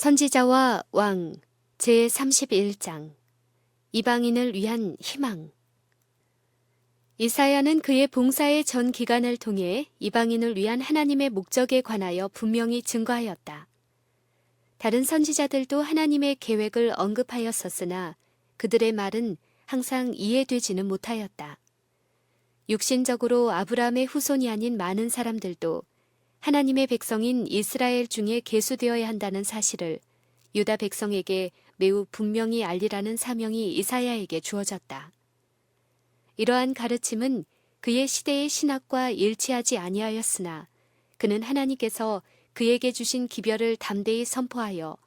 선지자와 왕 제31장 이방인을 위한 희망. 이사야는 그의 봉사의 전 기간을 통해 이방인을 위한 하나님의 목적에 관하여 분명히 증거하였다. 다른 선지자들도 하나님의 계획을 언급하였었으나 그들의 말은 항상 이해되지는 못하였다. 육신적으로 아브라함의 후손이 아닌 많은 사람들도 하나님의 백성인 이스라엘 중에 계수되어야 한다는 사실을 유다 백성에게 매우 분명히 알리라는 사명이 이사야에게 주어졌다. 이러한 가르침은 그의 시대의 신학과 일치하지 아니하였으나 그는 하나님께서 그에게 주신 기별을 담대히 선포하여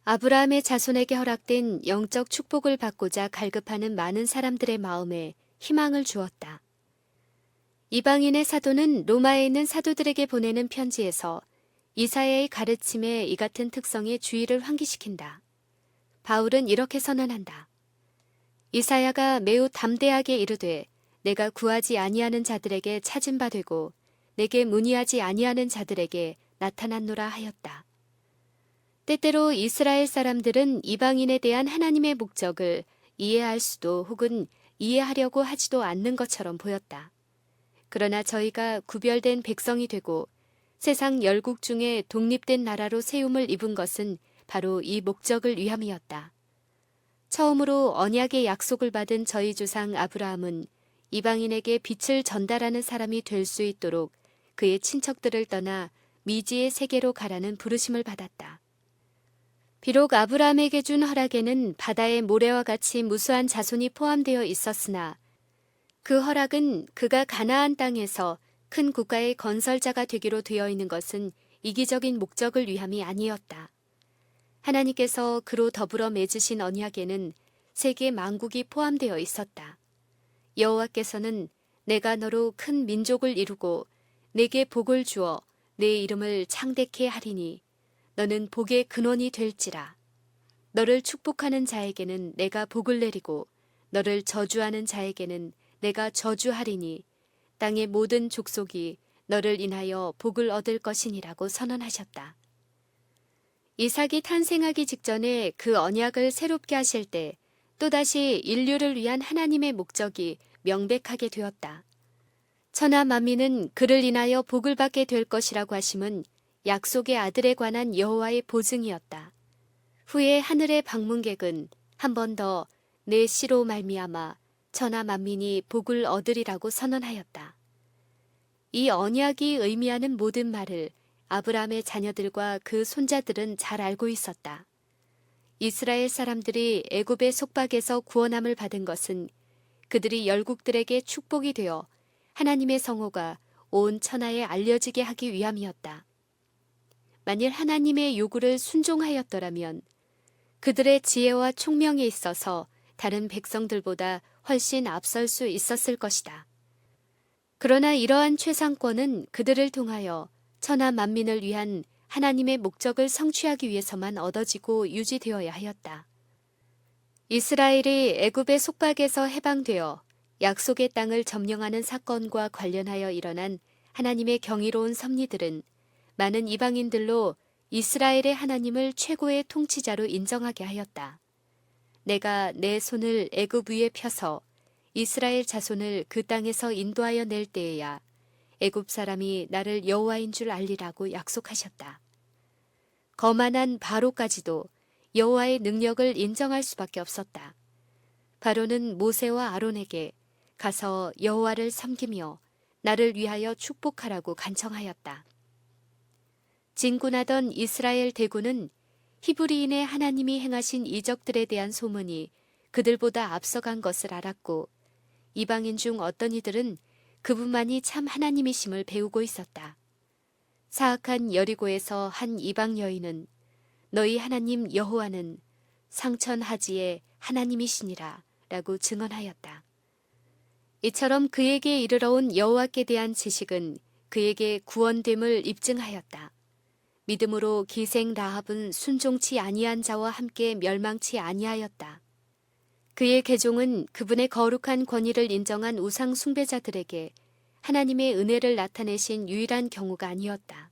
아브라함의 자손에게 허락된 영적 축복을 받고자 갈급하는 많은 사람들의 마음에 희망을 주었다. 이방인의 사도는 로마에 있는 사도들에게 보내는 편지에서 이사야의 가르침에 이 같은 특성의 주의를 환기시킨다. 바울은 이렇게 선언한다. 이사야가 매우 담대하게 이르되 내가 구하지 아니하는 자들에게 찾은 바 되고 내게 문의하지 아니하는 자들에게 나타났노라 하였다. 때때로 이스라엘 사람들은 이방인에 대한 하나님의 목적을 이해할 수도 혹은 이해하려고 하지도 않는 것처럼 보였다. 그러나 저희가 구별된 백성이 되고 세상 열국 중에 독립된 나라로 세움을 입은 것은 바로 이 목적을 위함이었다. 처음으로 언약의 약속을 받은 저희 조상 아브라함은 이방인에게 빛을 전달하는 사람이 될 수 있도록 그의 친척들을 떠나 미지의 세계로 가라는 부르심을 받았다. 비록 아브라함에게 준 허락에는 바다의 모래와 같이 무수한 자손이 포함되어 있었으나 그 허락은 그가 가나안 땅에서 큰 국가의 건설자가 되기로 되어 있는 것은 이기적인 목적을 위함이 아니었다. 하나님께서 그로 더불어 맺으신 언약에는 세계 만국이 포함되어 있었다. 여호와께서는 내가 너로 큰 민족을 이루고 내게 복을 주어 내 이름을 창대케 하리니 너는 복의 근원이 될지라. 너를 축복하는 자에게는 내가 복을 내리고 너를 저주하는 자에게는 내가 저주하리니 땅의 모든 족속이 너를 인하여 복을 얻을 것이니라고 선언하셨다. 이삭이 탄생하기 직전에 그 언약을 새롭게 하실 때 또다시 인류를 위한 하나님의 목적이 명백하게 되었다. 천하 만민은 그를 인하여 복을 받게 될 것이라고 하심은 약속의 아들에 관한 여호와의 보증이었다. 후에 하늘의 방문객은 한 번 더 내 씨로 말미암아 천하 만민이 복을 얻으리라고 선언하였다. 이 언약이 의미하는 모든 말을 아브라함의 자녀들과 그 손자들은 잘 알고 있었다. 이스라엘 사람들이 애굽의 속박에서 구원함을 받은 것은 그들이 열국들에게 축복이 되어 하나님의 성호가 온 천하에 알려지게 하기 위함이었다. 만일 하나님의 요구를 순종하였더라면 그들의 지혜와 총명에 있어서 다른 백성들보다 훨씬 앞설 수 있었을 것이다. 그러나 이러한 최상권은 그들을 통하여 천하 만민을 위한 하나님의 목적을 성취하기 위해서만 얻어지고 유지되어야 하였다. 이스라엘이 애굽의 속박에서 해방되어 약속의 땅을 점령하는 사건과 관련하여 일어난 하나님의 경이로운 섭리들은 많은 이방인들로 이스라엘의 하나님을 최고의 통치자로 인정하게 하였다. 내가 내 손을 애굽 위에 펴서 이스라엘 자손을 그 땅에서 인도하여 낼 때에야 애굽 사람이 나를 여호와인 줄 알리라고 약속하셨다. 거만한 바로까지도 여호와의 능력을 인정할 수밖에 없었다. 바로는 모세와 아론에게 가서 여호와를 섬기며 나를 위하여 축복하라고 간청하였다. 진군하던 이스라엘 대군은 히브리인의 하나님이 행하신 이적들에 대한 소문이 그들보다 앞서간 것을 알았고 이방인 중 어떤 이들은 그분만이 참 하나님이심을 배우고 있었다. 사악한 여리고에서 한 이방 여인은 너희 하나님 여호와는 상천하지의 하나님이시니라 라고 증언하였다. 이처럼 그에게 이르러 온 여호와께 대한 지식은 그에게 구원됨을 입증하였다. 믿음으로 기생 라합은 순종치 아니한 자와 함께 멸망치 아니하였다. 그의 계종은 그분의 거룩한 권위를 인정한 우상 숭배자들에게 하나님의 은혜를 나타내신 유일한 경우가 아니었다.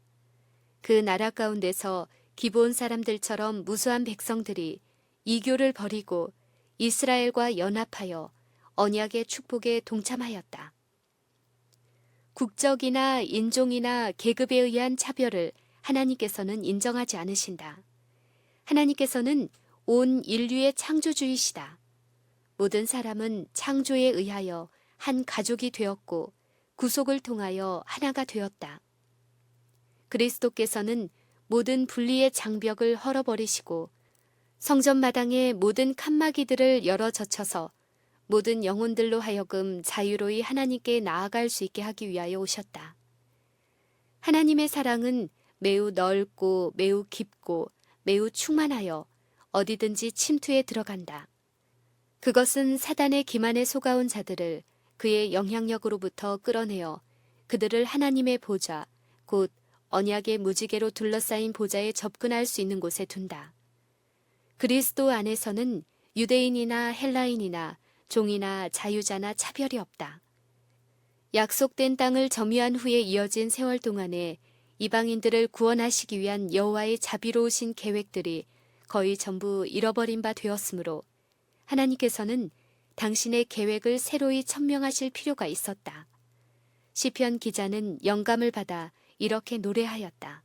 그 나라 가운데서 기브온 사람들처럼 무수한 백성들이 이교를 버리고 이스라엘과 연합하여 언약의 축복에 동참하였다. 국적이나 인종이나 계급에 의한 차별을 하나님께서는 인정하지 않으신다. 하나님께서는 온 인류의 창조주이시다. 모든 사람은 창조에 의하여 한 가족이 되었고 구속을 통하여 하나가 되었다. 그리스도께서는 모든 분리의 장벽을 헐어버리시고 성전마당의 모든 칸막이들을 열어 젖혀서 모든 영혼들로 하여금 자유로이 하나님께 나아갈 수 있게 하기 위하여 오셨다. 하나님의 사랑은 매우 넓고 매우 깊고 매우 충만하여 어디든지 침투해 들어간다. 그것은 사단의 기만에 속아온 자들을 그의 영향력으로부터 끌어내어 그들을 하나님의 보좌, 곧 언약의 무지개로 둘러싸인 보좌에 접근할 수 있는 곳에 둔다. 그리스도 안에서는 유대인이나 헬라인이나 종이나 자유자나 차별이 없다. 약속된 땅을 점유한 후에 이어진 세월 동안에 이방인들을 구원하시기 위한 여호와의 자비로우신 계획들이 거의 전부 잃어버린 바 되었으므로 하나님께서는 당신의 계획을 새로이 천명하실 필요가 있었다. 시편 기자는 영감을 받아 이렇게 노래하였다.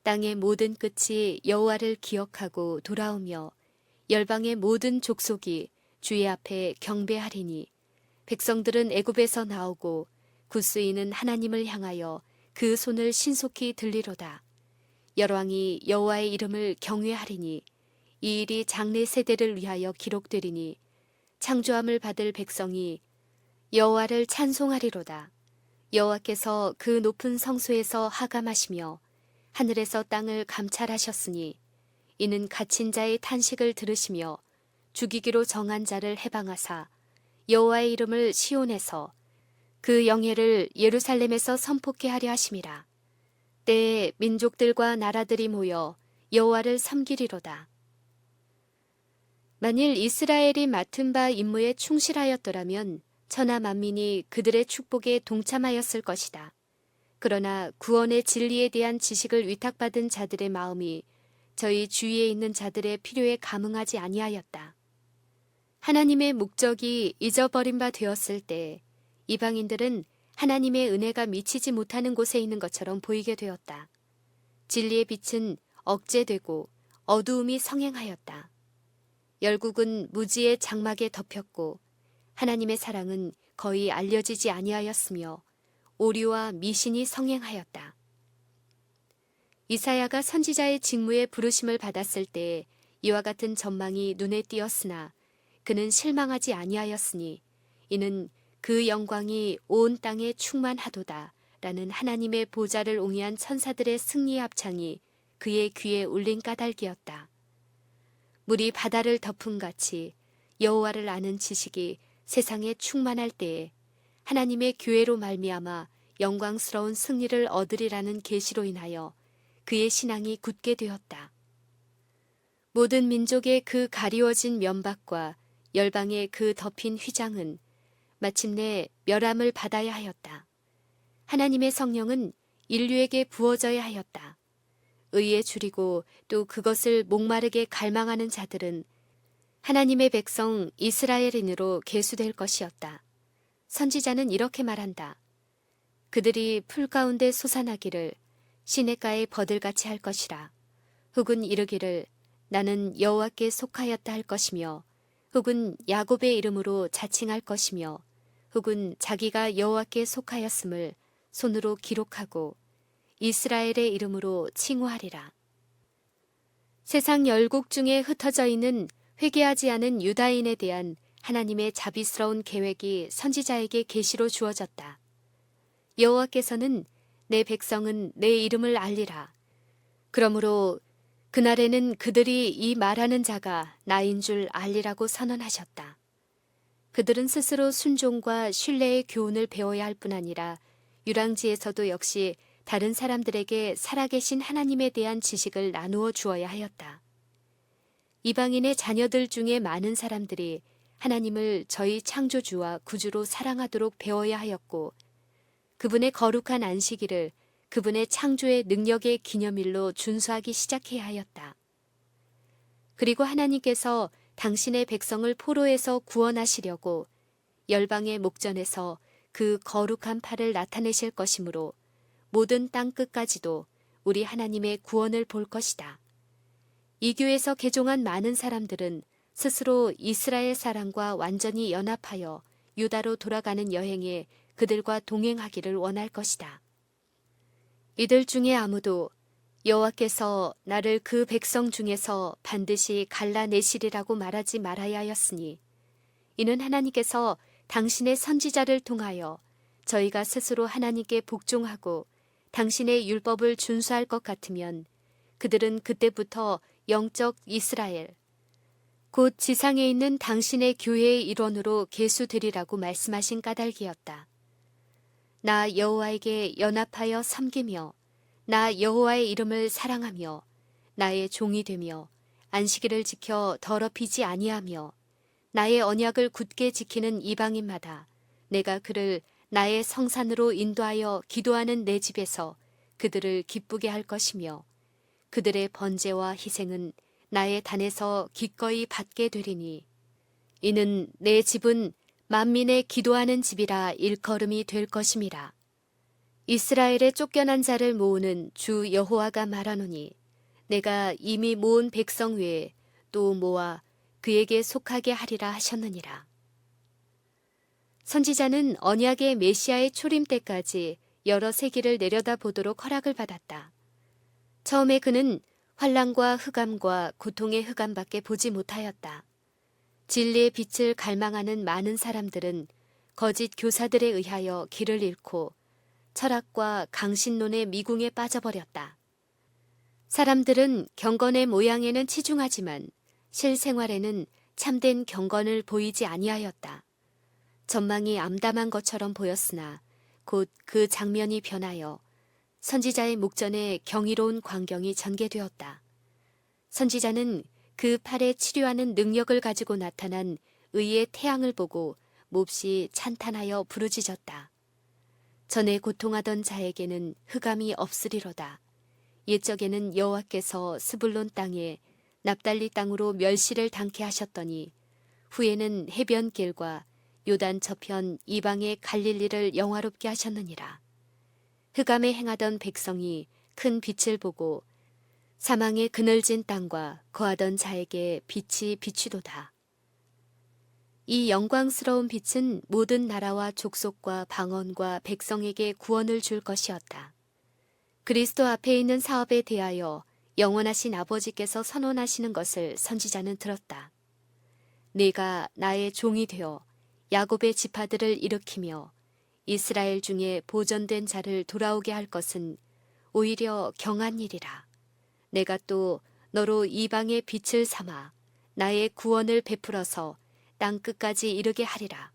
땅의 모든 끝이 여호와를 기억하고 돌아오며 열방의 모든 족속이 주의 앞에 경배하리니 백성들은 애굽에서 나오고 굿수인은 하나님을 향하여 그 손을 신속히 들리로다. 열왕이 여호와의 이름을 경외하리니 이 일이 장래 세대를 위하여 기록되리니 창조함을 받을 백성이 여호와를 찬송하리로다. 여호와께서 그 높은 성소에서 하감하시며 하늘에서 땅을 감찰하셨으니 이는 갇힌 자의 탄식을 들으시며 죽이기로 정한 자를 해방하사 여호와의 이름을 시온에서 그 영예를 예루살렘에서 선포케 하려 하심이라. 때에 민족들과 나라들이 모여 여호와를 섬기리로다. 만일 이스라엘이 맡은 바 임무에 충실하였더라면 천하 만민이 그들의 축복에 동참하였을 것이다. 그러나 구원의 진리에 대한 지식을 위탁받은 자들의 마음이 저희 주위에 있는 자들의 필요에 감응하지 아니하였다. 하나님의 목적이 잊어버린 바 되었을 때 이방인들은 하나님의 은혜가 미치지 못하는 곳에 있는 것처럼 보이게 되었다. 진리의 빛은 억제되고 어두움이 성행하였다. 열국은 무지의 장막에 덮였고 하나님의 사랑은 거의 알려지지 아니하였으며 오류와 미신이 성행하였다. 이사야가 선지자의 직무에 부르심을 받았을 때 이와 같은 전망이 눈에 띄었으나 그는 실망하지 아니하였으니 이는 그 영광이 온 땅에 충만하도다 라는 하나님의 보좌를 옹이한 천사들의 승리의 합창이 그의 귀에 울린 까닭이었다. 물이 바다를 덮음같이 여호와를 아는 지식이 세상에 충만할 때에 하나님의 교회로 말미암아 영광스러운 승리를 얻으리라는 계시로 인하여 그의 신앙이 굳게 되었다. 모든 민족의 그 가리워진 면박과 열방의 그 덮인 휘장은 마침내 멸함을 받아야 하였다. 하나님의 성령은 인류에게 부어져야 하였다. 의에 줄이고 또 그것을 목마르게 갈망하는 자들은 하나님의 백성 이스라엘인으로 계수될 것이었다. 선지자는 이렇게 말한다. 그들이 풀 가운데 솟아나기를 시냇가에 버들같이 할 것이라. 혹은 이르기를 나는 여호와께 속하였다 할 것이며 혹은 야곱의 이름으로 자칭할 것이며 혹은 자기가 여호와께 속하였음을 손으로 기록하고 이스라엘의 이름으로 칭호하리라. 세상 열국 중에 흩어져 있는 회개하지 않은 유다인에 대한 하나님의 자비스러운 계획이 선지자에게 계시로 주어졌다. 여호와께서는 내 백성은 내 이름을 알리라. 그러므로 그날에는 그들이 이 말하는 자가 나인 줄 알리라고 선언하셨다. 그들은 스스로 순종과 신뢰의 교훈을 배워야 할 뿐 아니라 유랑지에서도 역시 다른 사람들에게 살아계신 하나님에 대한 지식을 나누어 주어야 하였다. 이방인의 자녀들 중에 많은 사람들이 하나님을 저희 창조주와 구주로 사랑하도록 배워야 하였고 그분의 거룩한 안식일을 그분의 창조의 능력의 기념일로 준수하기 시작해야 하였다. 그리고 하나님께서 당신의 백성을 포로에서 구원하시려고 열방의 목전에서 그 거룩한 팔을 나타내실 것이므로 모든 땅 끝까지도 우리 하나님의 구원을 볼 것이다. 이교에서 개종한 많은 사람들은 스스로 이스라엘 사람과 완전히 연합하여 유다로 돌아가는 여행에 그들과 동행하기를 원할 것이다. 이들 중에 아무도 여호와께서 나를 그 백성 중에서 반드시 갈라내시리라고 말하지 말아야 하였으니 이는 하나님께서 당신의 선지자를 통하여 저희가 스스로 하나님께 복종하고 당신의 율법을 준수할 것 같으면 그들은 그때부터 영적 이스라엘, 곧 지상에 있는 당신의 교회의 일원으로 계수되리라고 말씀하신 까닭이었다. 나 여호와에게 연합하여 섬기며 나 여호와의 이름을 사랑하며 나의 종이 되며 안식일을 지켜 더럽히지 아니하며 나의 언약을 굳게 지키는 이방인마다 내가 그를 나의 성산으로 인도하여 기도하는 내 집에서 그들을 기쁘게 할 것이며 그들의 번제와 희생은 나의 단에서 기꺼이 받게 되리니 이는 내 집은 만민의 기도하는 집이라 일컬음이 될 것임이라. 이스라엘의 쫓겨난 자를 모으는 주 여호와가 말하노니 내가 이미 모은 백성 외에 또 모아 그에게 속하게 하리라 하셨느니라. 선지자는 언약의 메시아의 초림 때까지 여러 세기를 내려다보도록 허락을 받았다. 처음에 그는 환난과 흑암과 고통의 흑암밖에 보지 못하였다. 진리의 빛을 갈망하는 많은 사람들은 거짓 교사들에 의하여 길을 잃고 철학과 강신론의 미궁에 빠져버렸다. 사람들은 경건의 모양에는 치중하지만 실생활에는 참된 경건을 보이지 아니하였다. 전망이 암담한 것처럼 보였으나 곧 그 장면이 변하여 선지자의 목전에 경이로운 광경이 전개되었다. 선지자는 그 팔에 치료하는 능력을 가지고 나타난 의의 태양을 보고 몹시 찬탄하여 부르짖었다. 전에 고통하던 자에게는 흑암이 없으리로다. 옛적에는 여호와께서 스불론 땅에 납달리 땅으로 멸시를 당케 하셨더니 후에는 해변길과 요단 저편 이방의 갈릴리를 영화롭게 하셨느니라. 흑암에 행하던 백성이 큰 빛을 보고 사망의 그늘진 땅과 거하던 자에게 빛이 비추도다. 이 영광스러운 빛은 모든 나라와 족속과 방언과 백성에게 구원을 줄 것이었다. 그리스도 앞에 있는 사업에 대하여 영원하신 아버지께서 선언하시는 것을 선지자는 들었다. 내가 나의 종이 되어 야곱의 지파들을 일으키며 이스라엘 중에 보존된 자를 돌아오게 할 것은 오히려 경한 일이라. 내가 또 너로 이방의 빛을 삼아 나의 구원을 베풀어서 땅 끝까지 이르게 하리라.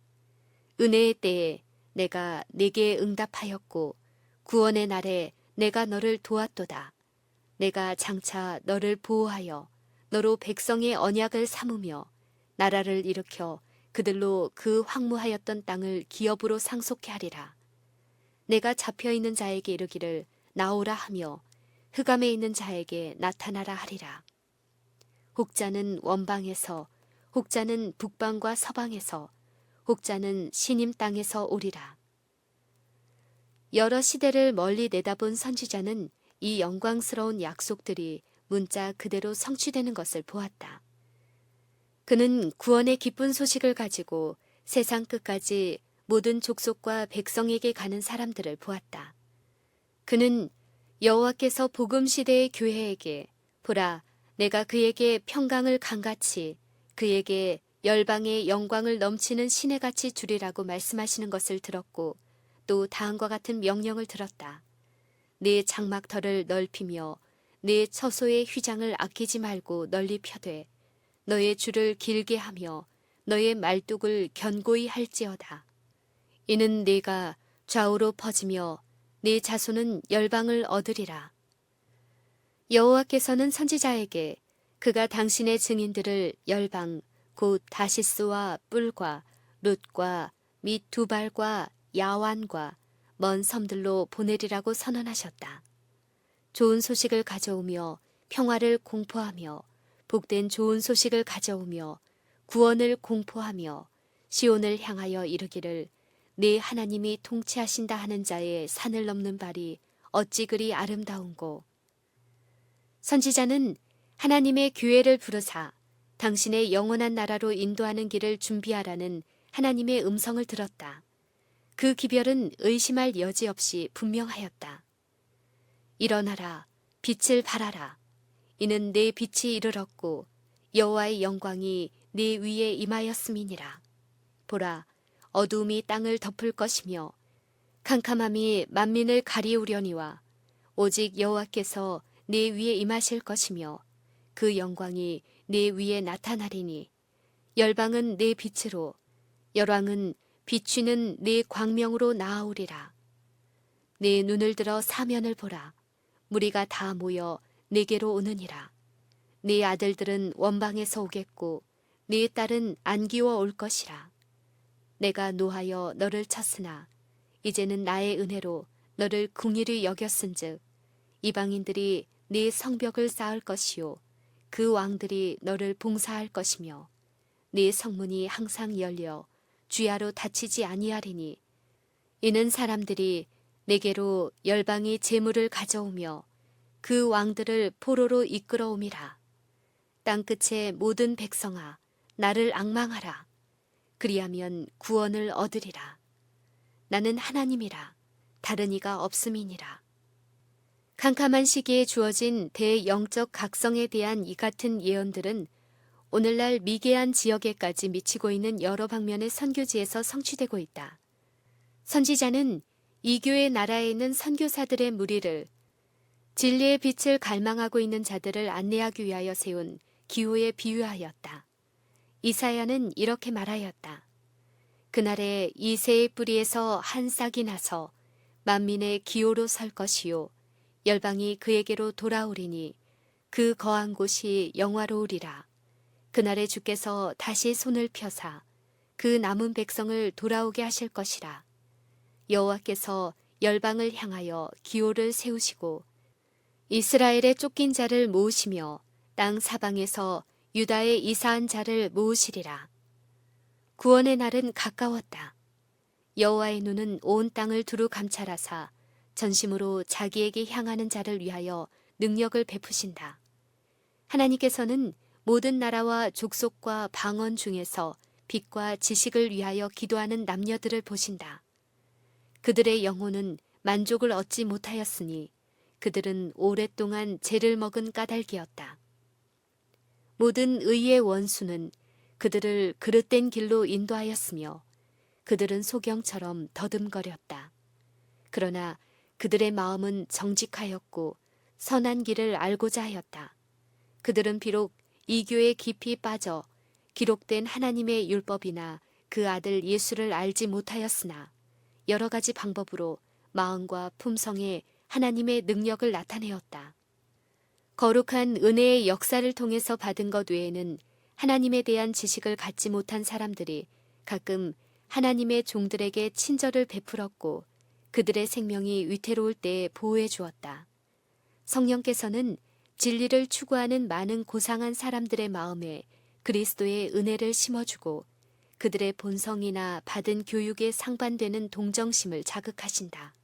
은혜의 때에 내가 네게 응답하였고 구원의 날에 내가 너를 도왔도다. 내가 장차 너를 보호하여 너로 백성의 언약을 삼으며 나라를 일으켜 그들로 그 황무하였던 땅을 기업으로 상속케 하리라. 내가 잡혀있는 자에게 이르기를 나오라 하며 흑암에 있는 자에게 나타나라 하리라. 혹자는 원방에서 혹자는 북방과 서방에서 혹자는 시님 땅에서 오리라. 여러 시대를 멀리 내다본 선지자는 이 영광스러운 약속들이 문자 그대로 성취되는 것을 보았다. 그는 구원의 기쁜 소식을 가지고 세상 끝까지 모든 족속과 백성에게 가는 사람들을 보았다. 그는 여호와께서 복음시대의 교회에게 보라 내가 그에게 평강을 강같이 그에게 열방의 영광을 넘치는 시내같이 주리라고 말씀하시는 것을 들었고 또 다음과 같은 명령을 들었다. 네 장막터를 넓히며 네 처소의 휘장을 아끼지 말고 널리 펴되 너의 줄을 길게 하며 너의 말뚝을 견고히 할지어다. 이는 네가 좌우로 퍼지며 네 자손은 열방을 얻으리라. 여호와께서는 선지자에게 그가 당신의 증인들을 열방 곧 다시스와 뿔과 룻과 및 두발과 야완과 먼 섬들로 보내리라고 선언하셨다. 좋은 소식을 가져오며 평화를 공포하며 복된 좋은 소식을 가져오며 구원을 공포하며 시온을 향하여 이르기를 네 하나님이 통치하신다 하는 자의 산을 넘는 발이 어찌 그리 아름다운고. 선지자는 하나님의 교회를 부르사 당신의 영원한 나라로 인도하는 길을 준비하라는 하나님의 음성을 들었다. 그 기별은 의심할 여지 없이 분명하였다. 일어나라, 빛을 발하라. 이는 내 빛이 이르렀고 여호와의 영광이 네 위에 임하였음이니라. 보라, 어두움이 땅을 덮을 것이며 캄캄함이 만민을 가리우려니와 오직 여호와께서 네 위에 임하실 것이며 그 영광이 네 위에 나타나리니 열방은 네 빛으로 열왕은 비추는 네 광명으로 나아오리라. 네 눈을 들어 사면을 보라. 무리가 다 모여 네게로 오느니라. 네 아들들은 원방에서 오겠고 네 딸은 안기워 올 것이라. 내가 노하여 너를 쳤으나 이제는 나의 은혜로 너를 긍휼히 여겼은즉 이방인들이 네 성벽을 쌓을 것이요 그 왕들이 너를 봉사할 것이며 네 성문이 항상 열려 주야로 닫히지 아니하리니 이는 사람들이 내게로 열방이 재물을 가져오며 그 왕들을 포로로 이끌어옴이라. 땅끝의 모든 백성아 나를 앙망하라. 그리하면 구원을 얻으리라. 나는 하나님이라 다른 이가 없음이니라. 캄캄한 시기에 주어진 대영적 각성에 대한 이 같은 예언들은 오늘날 미개한 지역에까지 미치고 있는 여러 방면의 선교지에서 성취되고 있다. 선지자는 이교의 나라에 있는 선교사들의 무리를 진리의 빛을 갈망하고 있는 자들을 안내하기 위하여 세운 기호에 비유하였다. 이사야는 이렇게 말하였다. 그날에 이 새의 뿌리에서 한 싹이 나서 만민의 기호로 설 것이요 열방이 그에게로 돌아오리니 그 거한 곳이 영화로우리라. 그날에 주께서 다시 손을 펴사 그 남은 백성을 돌아오게 하실 것이라. 여호와께서 열방을 향하여 기호를 세우시고 이스라엘의 쫓긴 자를 모으시며 땅 사방에서 유다의 이사한 자를 모으시리라. 구원의 날은 가까웠다. 여호와의 눈은 온 땅을 두루 감찰하사 전심으로 자기에게 향하는 자를 위하여 능력을 베푸신다. 하나님께서는 모든 나라와 족속과 방언 중에서 빛과 지식을 위하여 기도하는 남녀들을 보신다. 그들의 영혼은 만족을 얻지 못하였으니 그들은 오랫동안 죄를 먹은 까닭이었다. 모든 의의 원수는 그들을 그릇된 길로 인도하였으며 그들은 소경처럼 더듬거렸다. 그러나 그들의 마음은 정직하였고 선한 길을 알고자 하였다. 그들은 비록 이교에 깊이 빠져 기록된 하나님의 율법이나 그 아들 예수를 알지 못하였으나 여러 가지 방법으로 마음과 품성에 하나님의 능력을 나타내었다. 거룩한 은혜의 역사를 통해서 받은 것 외에는 하나님에 대한 지식을 갖지 못한 사람들이 가끔 하나님의 종들에게 친절을 베풀었고 그들의 생명이 위태로울 때에 보호해 주었다. 성령께서는 진리를 추구하는 많은 고상한 사람들의 마음에 그리스도의 은혜를 심어주고 그들의 본성이나 받은 교육에 상반되는 동정심을 자극하신다.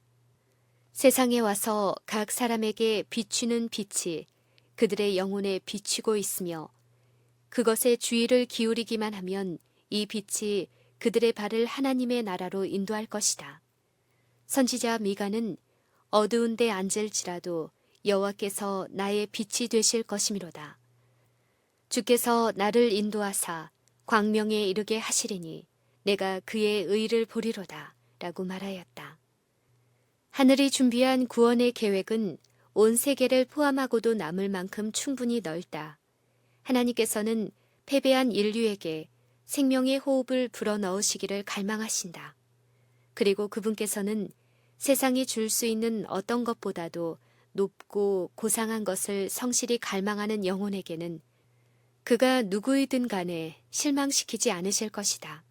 세상에 와서 각 사람에게 비추는 빛이 그들의 영혼에 비추고 있으며 그것에 주의를 기울이기만 하면 이 빛이 그들의 발을 하나님의 나라로 인도할 것이다. 선지자 미가는 어두운 데 앉을지라도 여호와께서 나의 빛이 되실 것이미로다. 주께서 나를 인도하사 광명에 이르게 하시리니 내가 그의 의를 보리로다 라고 말하였다. 하늘이 준비한 구원의 계획은 온 세계를 포함하고도 남을 만큼 충분히 넓다. 하나님께서는 패배한 인류에게 생명의 호흡을 불어넣으시기를 갈망하신다. 그리고 그분께서는 세상이 줄 수 있는 어떤 것보다도 높고 고상한 것을 성실히 갈망하는 영혼에게는 그가 누구이든 간에 실망시키지 않으실 것이다.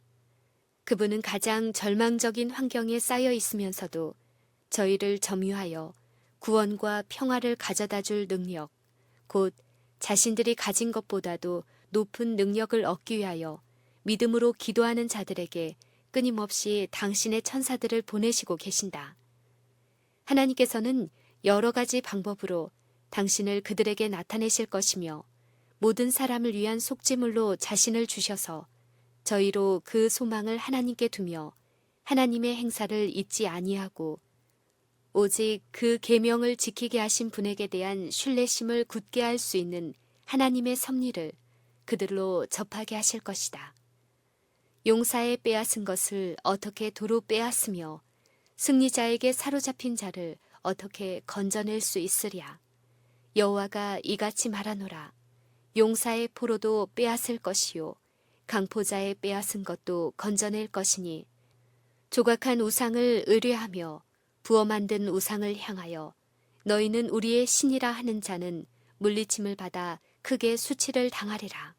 그분은 가장 절망적인 환경에 쌓여 있으면서도 저희를 점유하여 구원과 평화를 가져다 줄 능력, 곧 자신들이 가진 것보다도 높은 능력을 얻기 위하여 믿음으로 기도하는 자들에게 끊임없이 당신의 천사들을 보내시고 계신다. 하나님께서는 여러 가지 방법으로 당신을 그들에게 나타내실 것이며 모든 사람을 위한 속죄물로 자신을 주셔서 저희로 그 소망을 하나님께 두며 하나님의 행사를 잊지 아니하고 오직 그 계명을 지키게 하신 분에게 대한 신뢰심을 굳게 할 수 있는 하나님의 섭리를 그들로 접하게 하실 것이다. 용사에 빼앗은 것을 어떻게 도로 빼앗으며 승리자에게 사로잡힌 자를 어떻게 건져낼 수 있으랴. 여호와가 이같이 말하노라. 용사의 포로도 빼앗을 것이요 강포자의 빼앗은 것도 건져낼 것이니 조각한 우상을 의뢰하며 부어 만든 우상을 향하여 너희는 우리의 신이라 하는 자는 물리침을 받아 크게 수치를 당하리라.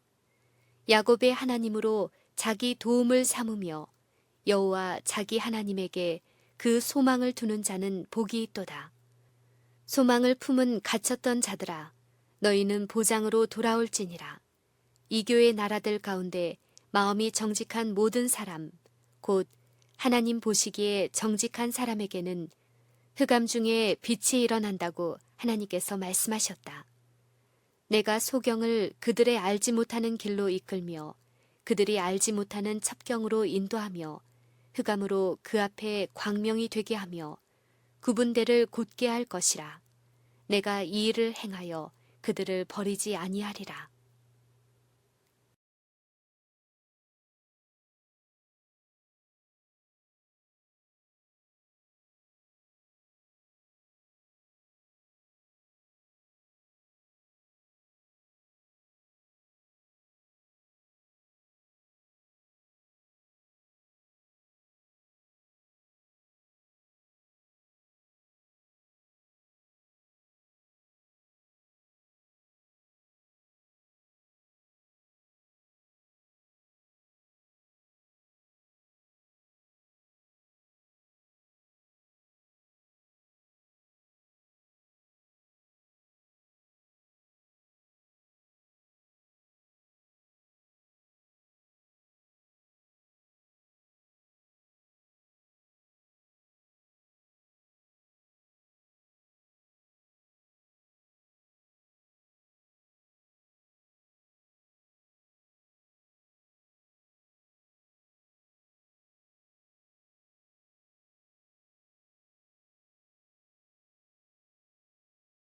야곱의 하나님으로 자기 도움을 삼으며 여호와 자기 하나님에게 그 소망을 두는 자는 복이 있도다. 소망을 품은 갇혔던 자들아, 너희는 보장으로 돌아올지니라. 이교의 나라들 가운데 마음이 정직한 모든 사람, 곧 하나님 보시기에 정직한 사람에게는 흑암 중에 빛이 일어난다고 하나님께서 말씀하셨다. 내가 소경을 그들의 알지 못하는 길로 이끌며 그들이 알지 못하는 첩경으로 인도하며 흑암으로 그 앞에 광명이 되게 하며 구분대를 곧게 할 것이라. 내가 이 일을 행하여 그들을 버리지 아니하리라.